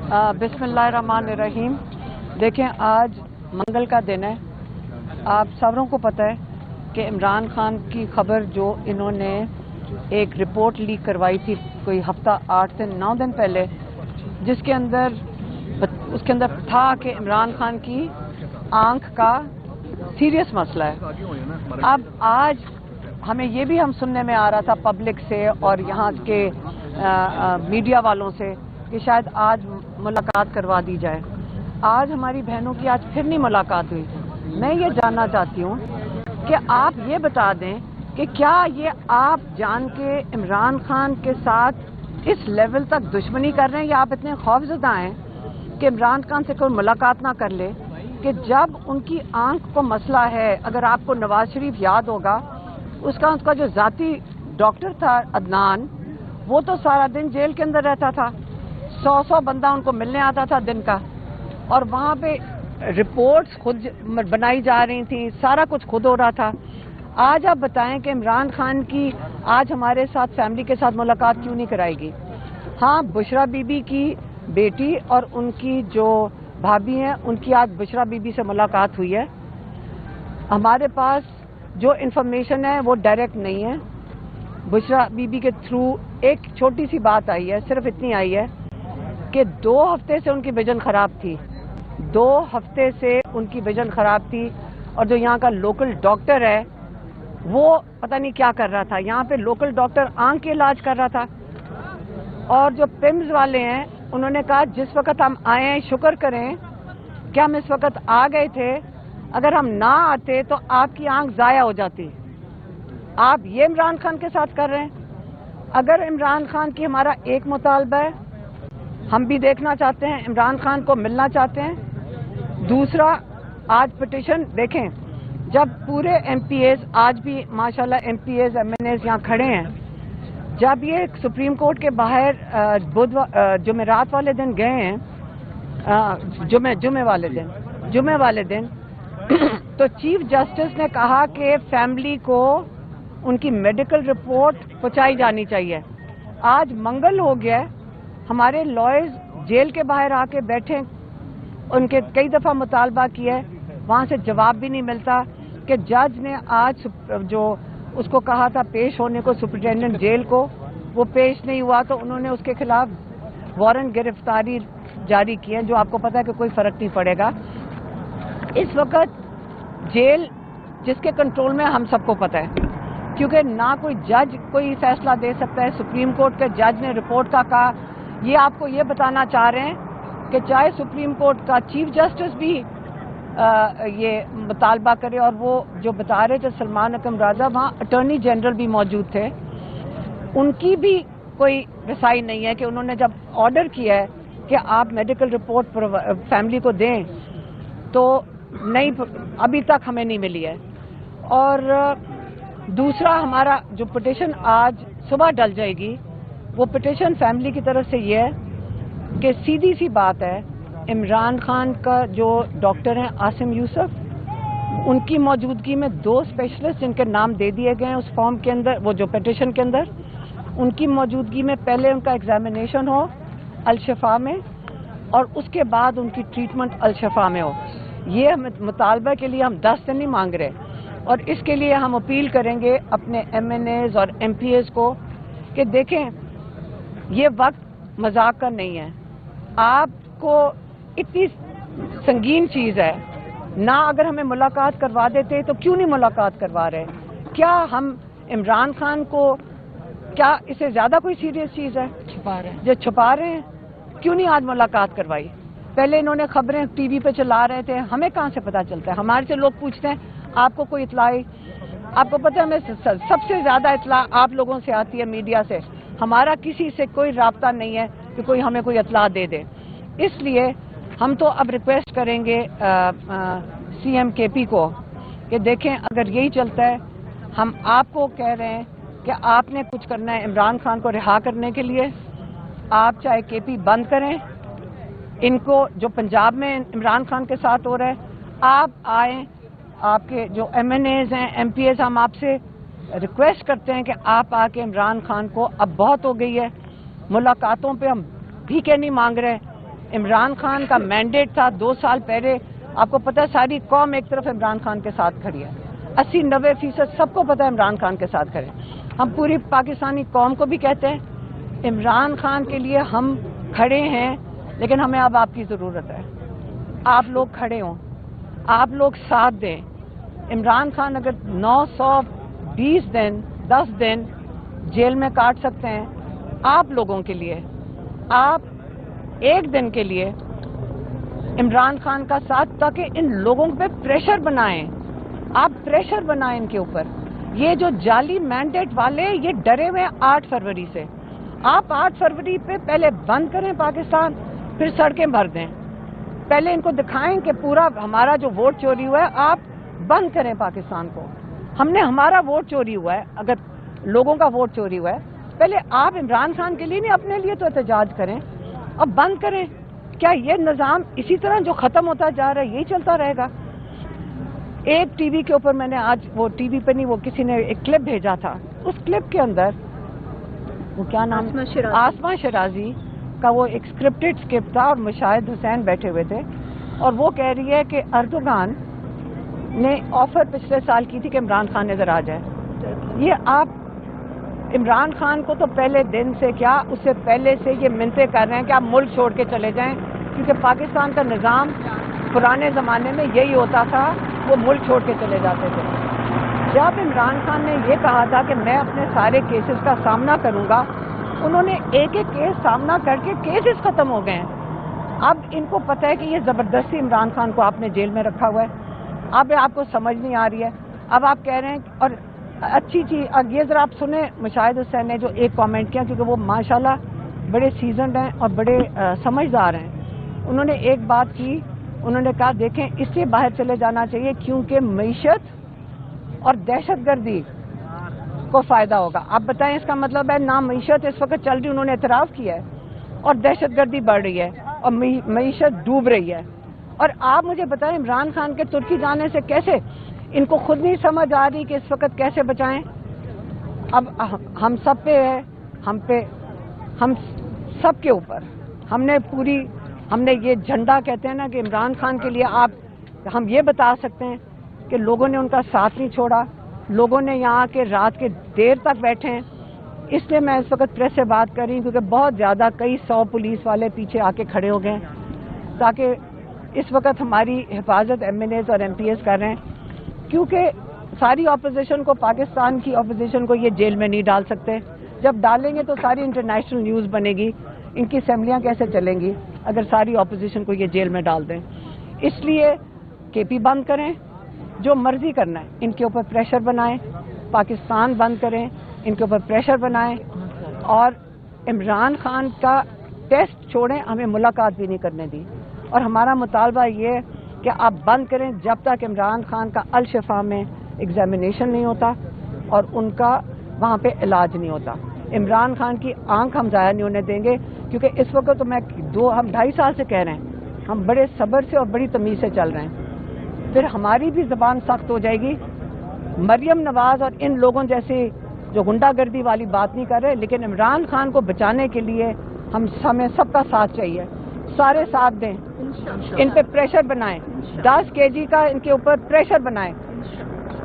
बिस्मिल्लाहिर्रहमानिर्रहीम। देखें, आज मंगल का दिन है। आप सबरों को पता है कि इमरान खान की खबर जो इन्होंने एक रिपोर्ट लीक करवाई थी कोई हफ्ता 8 से 9 दिन पहले, जिसके अंदर था कि इमरान खान की आंख का सीरियस मसला है। अब आज हमें ये भी सुनने में आ रहा था पब्लिक से और यहाँ के मीडिया वालों से कि शायद आज मुलाकात करवा दी जाए। आज हमारी बहनों की आज फिर नहीं मुलाकात हुई। मैं ये जानना चाहती हूँ कि आप ये बता दें कि क्या ये आप जान के इमरान खान के साथ इस लेवल तक दुश्मनी कर रहे हैं या आप इतने खौफजदा हैं कि इमरान खान से कोई मुलाकात ना कर ले? कि जब उनकी आंख को मसला है, अगर आपको नवाज शरीफ याद होगा, उसका जो जाती डॉक्टर था अदनान, वो तो सारा दिन जेल के अंदर रहता था। 100 बंदा उनको मिलने आता था दिन का, और वहाँ पे रिपोर्ट्स खुद बनाई जा रही थी, सारा कुछ खुद हो रहा था। आज आप बताएं कि इमरान खान की आज हमारे साथ फैमिली के साथ मुलाकात क्यों नहीं कराएगी? हाँ, बुशरा बीबी की बेटी और उनकी जो भाभी हैं, उनकी आज बुशरा बीबी से मुलाकात हुई है। हमारे पास जो इन्फॉर्मेशन है वो डायरेक्ट नहीं है। बुशरा बीबी के थ्रू एक छोटी सी बात आई है, सिर्फ इतनी आई है कि 2 हफ्ते से उनकी विजन खराब थी। 2 हफ्ते से उनकी विजन खराब थी, और जो यहाँ का लोकल डॉक्टर है वो पता नहीं क्या कर रहा था। यहाँ पे लोकल डॉक्टर आंख के इलाज कर रहा था, और जो पिम्स वाले हैं उन्होंने कहा जिस वक्त हम आए हैं शुक्र करें कि हम इस वक्त आ गए थे, अगर हम ना आते तो आपकी आंख जाया हो जाती। आप ये इमरान खान के साथ कर रहे हैं। अगर इमरान खान की हमारा एक मुतालबा है, हम भी देखना चाहते हैं, इमरान खान को मिलना चाहते हैं। दूसरा, आज पिटिशन देखें, जब पूरे एमपीएस आज भी माशाल्लाह एमपीएस एमएनएस यहाँ खड़े हैं, जब ये सुप्रीम कोर्ट के बाहर जुमेरात वाले दिन गए हैं, जुमे वाले दिन तो चीफ जस्टिस ने कहा कि फैमिली को उनकी मेडिकल रिपोर्ट पहुंचाई जानी चाहिए। आज मंगल हो गया है, हमारे लॉयर्स जेल के बाहर आके बैठे, उनके कई दफ़ा मुतालबा किया है, वहाँ से जवाब भी नहीं मिलता। कि जज ने आज जो उसको कहा था पेश होने को सुपरिटेंडेंट जेल को, वो पेश नहीं हुआ, तो उन्होंने उसके खिलाफ वारंट गिरफ्तारी जारी किए, जो आपको पता है कि कोई फर्क नहीं पड़ेगा। इस वक्त जेल जिसके कंट्रोल में हम सबको पता है, क्योंकि ना कोई जज कोई फैसला दे सकता है। सुप्रीम कोर्ट के जज ने रिपोर्ट का कहा। ये आपको ये बताना चाह रहे हैं कि चाहे सुप्रीम कोर्ट का चीफ जस्टिस भी ये मुतालबा करे, और वो जो बता रहे थे सलमान अकरम राजा, वहाँ अटॉर्नी जनरल भी मौजूद थे, उनकी भी कोई रसाई नहीं है कि उन्होंने जब ऑर्डर किया है कि आप मेडिकल रिपोर्ट फैमिली को दें, तो नहीं, अभी तक हमें नहीं मिली है। और दूसरा, हमारा जो पिटिशन आज सुबह डल जाएगी, वो पिटिशन फैमिली की तरफ से ये है कि सीधी सी बात है, इमरान खान का जो डॉक्टर हैं आसिम यूसुफ, उनकी मौजूदगी में 2 स्पेशलिस्ट जिनके नाम दे दिए गए हैं उस फॉर्म के अंदर, वो जो पिटिशन के अंदर, उनकी मौजूदगी में पहले उनका एग्जामिनेशन हो अल-शिफा में, और उसके बाद उनकी ट्रीटमेंट अल-शिफा में हो। ये मुतालबा के लिए हम 10 दिन नहीं मांग रहे, और इसके लिए हम अपील करेंगे अपने एमएनएज और एमपीएस को कि देखें, ये वक्त मजाक का नहीं है। आपको इतनी संगीन चीज़ है ना, अगर हमें मुलाकात करवा देते तो क्यों नहीं मुलाकात करवा रहे? क्या हम इमरान खान को, क्या इससे ज़्यादा कोई सीरियस चीज़ है जो छुपा रहे हैं? क्यों नहीं आज मुलाकात करवाई? पहले इन्होंने खबरें टीवी पे चला रहे थे, हमें कहाँ से पता चलता है? हमारे से लोग पूछते हैं आपको कोई इतला आई? आपको पता है, हमें सबसे ज़्यादा इतला आप लोगों से आती है, मीडिया से। हमारा किसी से कोई राब्ता नहीं है कि कोई हमें कोई इतला दे दे। इसलिए हम तो अब रिक्वेस्ट करेंगे सीएम केपी को कि देखें, अगर यही चलता है, हम आपको कह रहे हैं कि आपने कुछ करना है इमरान खान को रिहा करने के लिए। आप चाहे केपी बंद करें इनको, जो पंजाब में इमरान खान के साथ हो रहा है, आप आए, आपके जो एमएनएज हैं, एमपीएस, हम आपसे रिक्वेस्ट करते हैं कि आप आके इमरान खान को, अब बहुत हो गई है, मुलाकातों पे हम भीखे नहीं मांग रहे, इमरान खान का मैंडेट था 2 साल पहले, आपको पता है सारी कौम एक तरफ इमरान खान के साथ खड़ी है, 80-90% सबको पता है इमरान खान के साथ खड़े। हम पूरी पाकिस्तानी कौम को भी कहते हैं इमरान खान के लिए हम खड़े हैं, लेकिन हमें अब आपकी ज़रूरत है। आप लोग खड़े हों, आप लोग साथ दें। इमरान खान अगर 920 दिन 10 दिन जेल में काट सकते हैं आप लोगों के लिए, आप एक दिन के लिए इमरान खान का साथ, ताकि इन लोगों पे प्रेशर बनाएं, आप प्रेशर बनाएं इनके ऊपर। ये जो जाली मैंडेट वाले ये डरे हुए 8 फरवरी से, आप 8 फरवरी पे पहले बंद करें पाकिस्तान, फिर सड़कें भर दें। पहले इनको दिखाएं कि पूरा हमारा जो वोट चोरी हुआ है, आप बंद करें पाकिस्तान को। हमने हमारा वोट चोरी हुआ है, अगर लोगों का वोट चोरी हुआ है, पहले आप इमरान खान के लिए नहीं अपने लिए तो एहतजाज करें, अब बंद करें। क्या ये निज़ाम इसी तरह जो ख़त्म होता जा रहा है यही चलता रहेगा? एक टीवी के ऊपर मैंने आज, वो टीवी पे नहीं, वो किसी ने एक क्लिप भेजा था, उस क्लिप के अंदर वो क्या नाम, आसमा शराजी का वो एक स्क्रिप्टेड स्क्रिप्ट था और मुशाहिद हुसैन बैठे हुए थे, और वो कह रही है कि अर्दोगान ने ऑफर पिछले साल की थी कि इमरान खान इधर आ जाए। ये आप इमरान खान को तो पहले दिन से क्या, उससे पहले से ये मिन्नतें कर रहे हैं कि आप मुल्क छोड़ के चले जाएं, क्योंकि पाकिस्तान का निज़ाम पुराने ज़माने में यही होता था, वो मुल्क छोड़ के चले जाते थे। जब इमरान खान ने ये कहा था कि मैं अपने सारे केसेस का सामना करूंगा, उन्होंने एक एक केस सामना करके केसेस ख़त्म हो गए हैं। अब इनको पता है कि ये ज़बरदस्ती इमरान खान को आपने जेल में रखा हुआ है, अब आपको समझ नहीं आ रही है। अब आप कह रहे हैं, और अच्छी चीज़, अब ये ज़रा आप सुने मुशाहिद हुसैन ने जो एक कमेंट किया, क्योंकि वो माशाल्लाह बड़े सीजनड हैं और बड़े समझदार हैं। उन्होंने एक बात की, उन्होंने कहा देखें इससे बाहर चले जाना चाहिए क्योंकि मईशत और दहशतगर्दी को फ़ायदा होगा। आप बताएं इसका मतलब है ना, मईशत इस वक्त चल रही, उन्होंने एतराफ़ किया है, और दहशतगर्दी बढ़ रही है और मईशत डूब रही है। और आप मुझे बताएं इमरान खान के तुर्की जाने से कैसे, इनको खुद नहीं समझ आ रही कि इस वक्त कैसे बचाएं। अब हम सब पे है, हम सब के ऊपर हमने ये झंडा कहते हैं ना कि इमरान खान के लिए हम ये बता सकते हैं कि लोगों ने उनका साथ नहीं छोड़ा, लोगों ने यहाँ के रात के देर तक बैठे हैं। इसलिए मैं इस वक्त प्रेस से बात कर रही हूँ, क्योंकि बहुत ज़्यादा कई 100 पुलिस वाले पीछे आके खड़े हो गए, ताकि इस वक्त हमारी हिफाजत MNAs और MPs कर रहे हैं, क्योंकि सारी अपोजिशन को, पाकिस्तान की अपोजिशन को ये जेल में नहीं डाल सकते। जब डालेंगे तो सारी इंटरनेशनल न्यूज़ बनेगी, इनकी असेंबलियाँ कैसे चलेंगी अगर सारी अपोजिशन को ये जेल में डाल दें। इसलिए KP बंद करें, जो मर्जी करना है इनके ऊपर प्रेशर बनाएं, पाकिस्तान बंद करें, इनके ऊपर प्रेशर बनाएं, और इमरान खान का टेस्ट छोड़ें, हमें मुलाकात भी नहीं करने दी। और हमारा मुतालबा ये है कि आप बंद करें जब तक इमरान खान का अल शिफा में एग्जामिनेशन नहीं होता और उनका वहाँ पे इलाज नहीं होता। इमरान खान की आंख हम ज़ाया नहीं होने देंगे, क्योंकि इस वक्त तो हम 2.5 साल से कह रहे हैं, हम बड़े सब्र से और बड़ी तमीज़ से चल रहे हैं, फिर हमारी भी ज़बान सख्त हो जाएगी। मरियम नवाज और इन लोगों जैसे जो गुंडागर्दी वाली बात नहीं कर रहे, लेकिन इमरान खान को बचाने के लिए हमें सबका साथ चाहिए, सारे साथ दें, इन पे प्रेशर बनाएं, 10 kg का इनके ऊपर प्रेशर बनाएं।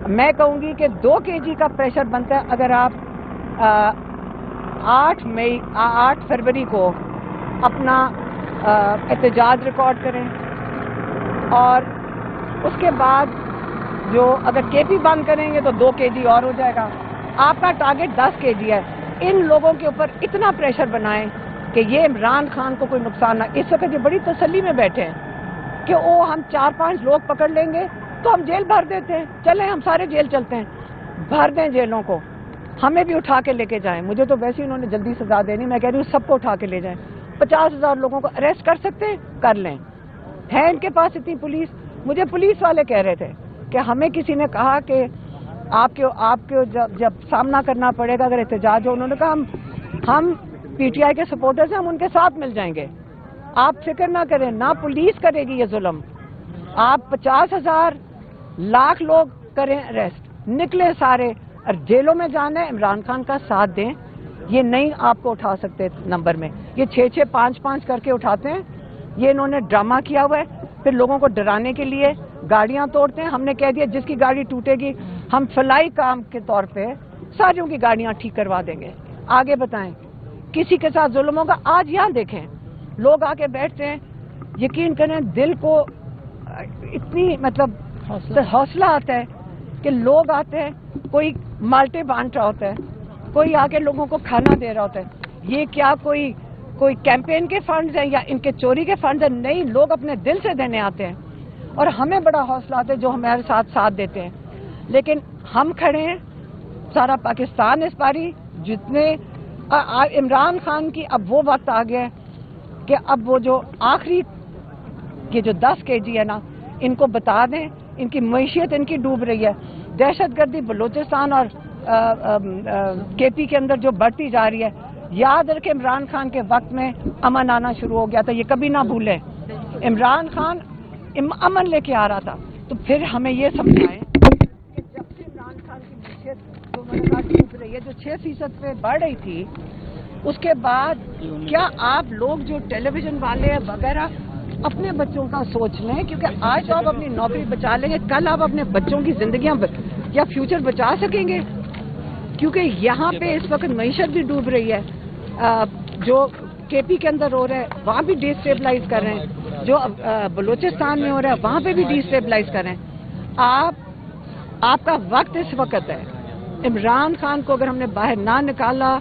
मैं कहूँगी कि 2 kg का प्रेशर बनता है अगर आप 8 फरवरी को अपना एहतजाज रिकॉर्ड करें, और उसके बाद जो अगर KP बंद करेंगे तो 2 kg और हो जाएगा। आपका टारगेट 10 kg है। इन लोगों के ऊपर इतना प्रेशर बनाएं कि ये इमरान खान को कोई नुकसान ना। इस वक्त ये बड़ी तसल्ली में बैठे हैं कि वो हम 4-5 लोग पकड़ लेंगे तो हम जेल भर देते हैं, चलें हम सारे जेल चलते हैं, भर दें जेलों को, हमें भी उठा के लेके जाएं। मुझे तो वैसे ही उन्होंने जल्दी सजा देनी, मैं कह रही हूँ सबको उठा के ले जाएं। 50,000 लोगों को अरेस्ट कर सकते हैं, कर लें, है इनके पास इतनी पुलिस। मुझे पुलिस वाले कह रहे थे कि हमें किसी ने कहा कि आपके जब सामना करना पड़ेगा अगर एहतजाज हो, उन्होंने कहा हम PTI के सपोर्टर्स हैं, हम उनके साथ मिल जाएंगे, आप फिक्र ना करें, ना पुलिस करेगी ये जुल्म। आप 50,000 लाख लोग करें अरेस्ट, निकले सारे और जेलों में जाना है, इमरान खान का साथ दें। ये नहीं आपको उठा सकते नंबर में, ये 6-6, 5-5 करके उठाते हैं, یہ انہوں نے ڈرامہ کیا ہوا ہے. پھر لوگوں کو ڈرانے کے لیے گاڑیاں توڑتے ہیں. ہم نے کہہ دیا جس کی گاڑی ٹوٹے گی ہم فلائی کام کے طور پہ ساریوں کی گاڑیاں ٹھیک کروا دیں گے. آگے بتائیں کسی کے ساتھ ظلم ہوگا. آج یہاں دیکھیں لوگ آ کے بیٹھتے ہیں, یقین کریں دل کو اتنی مطلب حوصلہ آتا ہے کہ لوگ آتے ہیں, کوئی مالٹے بانٹ رہا ہوتا ہے, کوئی آ کے لوگوں کو کھانا دے رہا ہوتا ہے. یہ کیا کوئی کیمپین کے فنڈز ہیں یا ان کے چوری کے فنڈز ہیں؟ نہیں, لوگ اپنے دل سے دینے آتے ہیں اور ہمیں بڑا حوصلہ آتا ہے جو ہمارے ساتھ دیتے ہیں. لیکن ہم کھڑے ہیں, سارا پاکستان اس باری جتنے عمران خان کی اب وہ وقت آ گیا ہے کہ اب وہ جو آخری یہ جو 10 kg ہے نا ان کو بتا دیں. ان کی معیشت ان کی ڈوب رہی ہے. دہشت گردی بلوچستان اور کے پی کے اندر جو بڑھتی جا رہی ہے, یاد رکھیں عمران خان کے وقت میں امن آنا شروع ہو گیا تھا. یہ کبھی نہ بھولیں, عمران خان امن لے کے آ رہا تھا. تو پھر ہمیں یہ سمجھائیں کہ جب سے عمران خان کی معیشت ڈوب رہی ہے جو 6% پہ بڑھ رہی تھی, اس کے بعد کیا آپ لوگ جو ٹیلی ویژن والے وغیرہ اپنے بچوں کا سوچ لیں, کیونکہ آج تو آپ اپنی نوکری بچا لیں گے, کل آپ اپنے بچوں کی زندگیاں یا فیوچر بچا سکیں گے؟ کیونکہ یہاں پہ اس وقت معیشت بھی ڈوب رہی ہے. جو کے پی کے اندر ہو رہا ہے وہاں بھی ڈی اسٹیبلائز کر رہے ہیں, جو بلوچستان میں ہو رہا ہے وہاں پہ بھی ڈی اسٹیبلائز کر رہے ہیں. آپ کا وقت اس وقت ہے. عمران خان کو اگر ہم نے باہر نہ نکالا,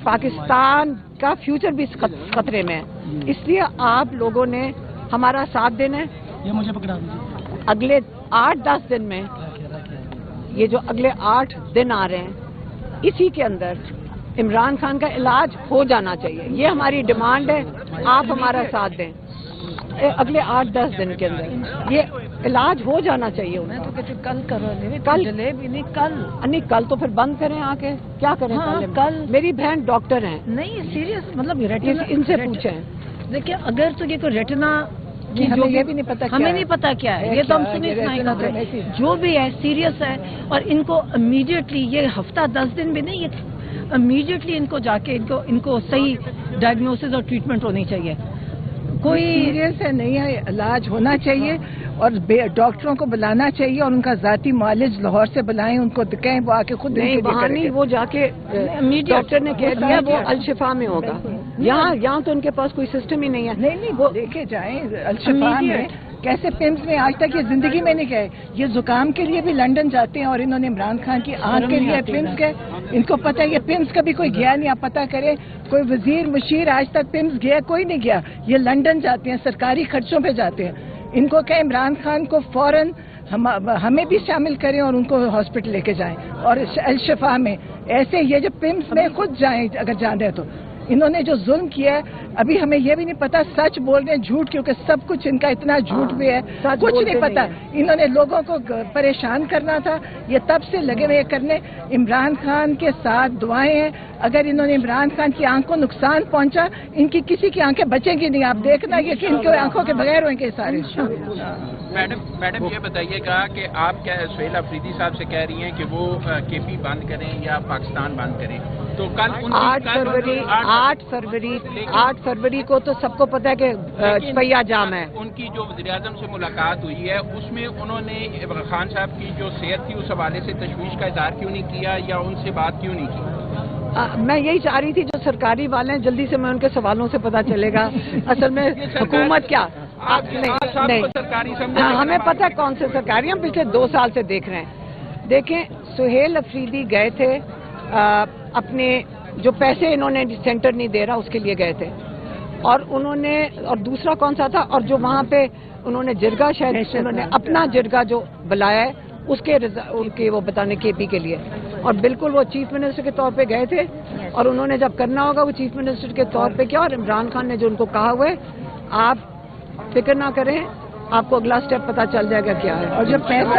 پاکستان کا فیوچر بھی خطرے میں ہے. اس لیے آپ لوگوں نے ہمارا ساتھ دینا ہے. یہ مجھے پکڑا دیجیے. اگلے 8-10 دن میں, یہ جو اگلے 8 دن آ رہے ہیں, اسی کے اندر عمران خان کا علاج ہو جانا چاہیے. یہ ہماری ڈیمانڈ ہے, آپ ہمارا ساتھ دیں. اگلے 8-10 دن کے اندر یہ علاج ہو جانا چاہیے. میں تو کہتی کل کرو, کل جلیبی نہیں, کل تو پھر بند کریں. آ کے کیا کریں؟ کل میری بہن ڈاکٹر ہیں, نہیں سیریس مطلب ان سے پوچھیں. دیکھیے اگر تو یہ کوئی ریٹنا ہمیں یہ بھی نہیں پتا, ہمیں نہیں پتا کیا ہے, یہ تو ہم سنیں جو بھی ہے سیریس ہے. اور ان کو امیڈیٹلی, یہ ہفتہ 10 دن بھی نہیں, یہ امیڈیٹلی ان کو جا کے ان کو صحیح ڈائگنوسس اور ٹریٹمنٹ ہونی چاہیے. کوئی سیریس ہے نہیں ہے, علاج ہونا چاہیے اور ڈاکٹروں کو بلانا چاہیے اور ان کا ذاتی معالج لاہور سے بلائیں, ان کو کہیں وہ آ کے خود نہیں, وہ جا کے ڈاکٹر نے کہہ دیا وہ الشفا میں ہوگا. یہاں تو ان کے پاس کوئی سسٹم ہی نہیں ہے. نہیں وہ دیکھے جائیں الشفا میں کیسے پمس میں آج تک یہ زندگی میں نہیں گئے. یہ زکام کے لیے بھی لنڈن جاتے ہیں اور انہوں نے عمران خان کی آنکھ کے لیے پمس گئے. ان کو پتہ ہے یہ پمس کبھی کوئی گیا نہیں. آپ پتہ کریں کوئی وزیر مشیر آج تک پمس گیا کوئی نہیں گیا. یہ لنڈن جاتے ہیں, سرکاری خرچوں پہ جاتے ہیں. ان کو کہ عمران خان کو فوراً ہمیں بھی شامل کریں اور ان کو ہاسپٹل لے کے جائیں. اور الشفا میں ایسے یہ جو پمس میں خود جائیں اگر جانا ہے تو. انہوں نے جو ظلم کیا ہے ابھی ہمیں یہ بھی نہیں پتا سچ بول رہے ہیں جھوٹ, کیونکہ سب کچھ ان کا اتنا جھوٹ بھی ہے, کچھ نہیں پتا. انہوں نے لوگوں کو پریشان کرنا تھا, یہ تب سے لگے ہوئے کرنے. عمران خان کے ساتھ دعائیں ہیں. اگر انہوں نے عمران خان کی آنکھ کو نقصان پہنچا, ان کی کسی کی آنکھیں بچیں گی نہیں. آپ دیکھنا یہ کہ ان کی آنکھوں کے بغیر ہوئیں گے سارے. میڈم یہ بتائیے گا کہ آپ کیا سہیل افریدی صاحب سے کہہ رہی ہیں کہ وہ کے پی بند کریں یا پاکستان بند کریں؟ تو کل 8 فروری کو تو سب کو پتا ہے کہ پہیا جام ہے. ان کی جو وزیر اعظم سے ملاقات ہوئی ہے اس میں انہوں نے عمران خان صاحب کی جو صحت تھی اس حوالے سے تشویش کا اظہار کیوں نہیں کیا یا ان سے بات کیوں نہیں کی؟ میں یہی چاہ رہی تھی جو سرکاری والے ہیں جلدی سے میں ان کے سوالوں سے پتا چلے گا اصل میں حکومت کیا. نہیں ہمیں پتا کون سے سرکاری, ہم پچھلے 2 سال سے دیکھ رہے ہیں. دیکھیں سہیل افریدی گئے تھے اپنے جو پیسے انہوں نے سینٹر نہیں دے رہا اس کے لیے گئے تھے, اور انہوں نے, اور دوسرا کون سا تھا, اور جو وہاں پہ انہوں نے جرگہ شاید انہوں نے اپنا جرگہ جو بلایا ہے اس کے ان کے وہ بتانے کے پی کے لیے, اور بالکل وہ چیف منسٹر کے طور پہ گئے تھے. اور انہوں نے جب کرنا ہوگا وہ چیف منسٹر کے طور پہ کیا, اور عمران خان نے جو ان کو کہا ہوا ہے آپ فکر نہ کریں, آپ کو اگلا سٹیپ پتا چل جائے گا کیا ہے. اور جو پیسہ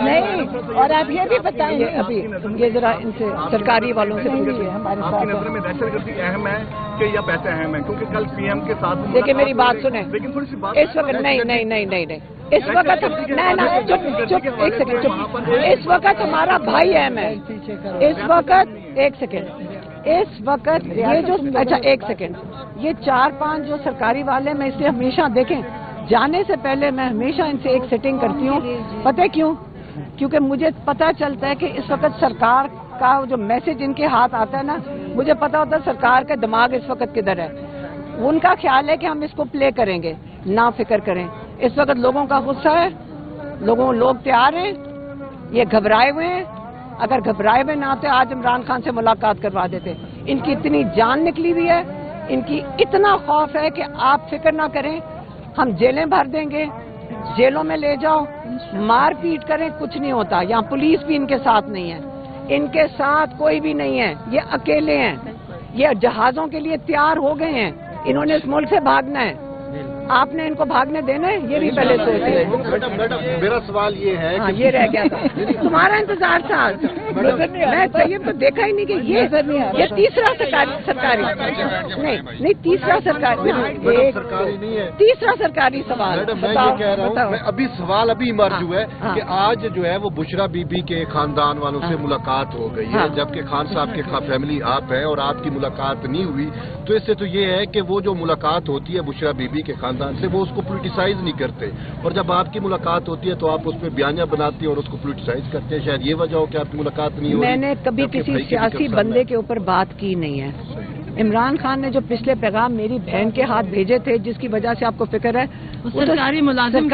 نہیں, اور آپ یہ بھی بتائیں ابھی یہ ذرا ان سے سرکاری والوں سے پوچھیے. آپ کی نظر میں دہشت گردی اہم ہے کہ یا پیسے اہم ہے؟ کیونکہ کل پی ایم کے ساتھ دیکھیں میری بات سنیں, اس وقت نہیں اس وقت ایک سیکنڈ چپ, اس وقت ہمارا بھائی اہم ہے. اس وقت ایک سیکنڈ, اس وقت یہ جو, اچھا ایک سیکنڈ, یہ 4-5 جو سرکاری والے میں اسے ہمیشہ دیکھیں جانے سے پہلے میں ہمیشہ ان سے ایک سیٹنگ کرتی ہوں. پتہ کیوں؟ کیونکہ مجھے پتا چلتا ہے کہ اس وقت سرکار کا جو میسج ان کے ہاتھ آتا ہے نا، مجھے پتا ہوتا ہے سرکار کا دماغ اس وقت کدھر ہے. ان کا خیال ہے کہ ہم اس کو پلے کریں گے. نہ فکر کریں، اس وقت لوگوں کا غصہ ہے، لوگ تیار ہیں، یہ گھبرائے ہوئے ہیں. اگر گھبرائے ہوئے نہ آتے آج عمران خان سے ملاقات کروا دیتے. ان کی اتنی جان نکلی ہوئی ہے، ان کی اتنا خوف ہے کہ آپ فکر نہ کریں، ہم جیلیں بھر دیں گے، جیلوں میں لے جاؤ، مار پیٹ کریں، کچھ نہیں ہوتا. یہاں پولیس بھی ان کے ساتھ نہیں ہے، ان کے ساتھ کوئی بھی نہیں ہے، یہ اکیلے ہیں. یہ جہازوں کے لیے تیار ہو گئے ہیں، انہوں نے اس ملک سے بھاگنا ہے. آپ نے ان کو بھاگنے دینا ہے، یہ بھی پہلے سوچیں. میڈم میرا سوال یہ ہے کہ یہ رہ گیا تھا تمہارا انتظار تھا. میں طیب کو دیکھا ہی نہیں کہ یہ تیسرا سرکاری نہیں تیسرا سرکاری نہیں ہے. تیسرا سرکاری سوال. میڈم میں یہ کہہ رہا ہوں، میں ابھی سوال ایمرج ہوا ہے کہ آج جو ہے وہ بشرا بی بی کے خاندان والوں سے ملاقات ہو گئی ہے، جبکہ خان صاحب کے فیملی آپ ہیں اور آپ کی ملاقات نہیں ہوئی. تو اس سے تو یہ ہے کہ وہ جو ملاقات ہوتی ہے بشرا بی بی کے خاندان سے، وہ اس کو پولیٹیسائز نہیں کرتے، اور جب آپ کی ملاقات ہوتی ہے تو آپ اس پہ بیانیہ بناتی ہیں اور اس کو پولیٹیسائز کرتے ہیں. شاید یہ وجہ ہو کہ آپ کی ملاقات نہیں ہو رہی. میں نے کبھی کسی سیاسی بندے کے اوپر بات کی نہیں ہے. عمران خان نے جو پچھلے پیغام میری بہن کے ہاتھ بھیجے تھے، جس کی وجہ سے آپ کو فکر ہے، سرکاری ملازم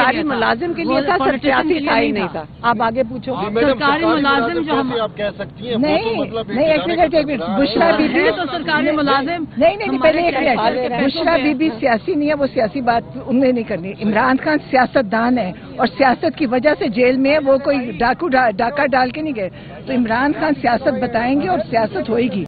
کے لیے تھا، سیاسی تھا ہی نہیں تھا. آپ آگے پوچھو. سرکاری ملازم جو ہم آپ کہہ سکتی ہیں نہیں ایک منٹ بشرا بی بی تو سرکاری ملازم نہیں پہلے ایک منٹ. بشرا بی بی سیاسی نہیں ہے، وہ سیاسی بات انہیں نہیں کرنی. عمران خان سیاست دان ہے اور سیاست کی وجہ سے جیل میں ہے، وہ کوئی ڈاکہ ڈال کے نہیں گئے. تو عمران خان سیاست بتائیں گے اور سیاست ہوئے گی.